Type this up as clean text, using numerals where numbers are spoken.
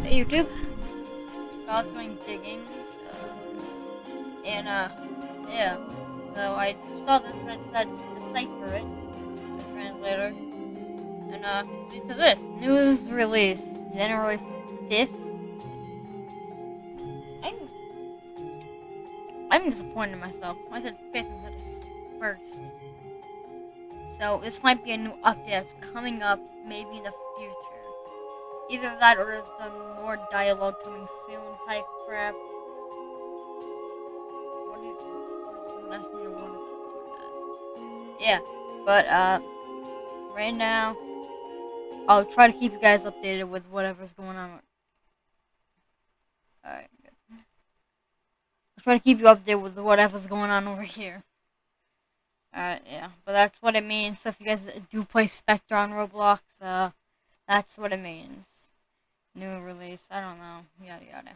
Hey YouTube, so I was going digging, and yeah, so I saw this and I decided to decipher it, the translator, and lead to this news release, January 5th. I'm, I'm disappointed in myself. I said 5th instead of 1st. So this might be a new update that's coming up, maybe in the future. Either that or some more dialogue coming soon type crap. What do you ask me to want to that? Yeah, but right now I'll try to keep you guys updated with whatever's going on. Alright, good. I'll try to keep you updated with whatever's going on over here. Alright, yeah, but that's what it means. So if you guys do play Specter on Roblox, that's what it means. New release, I don't know, yada yada.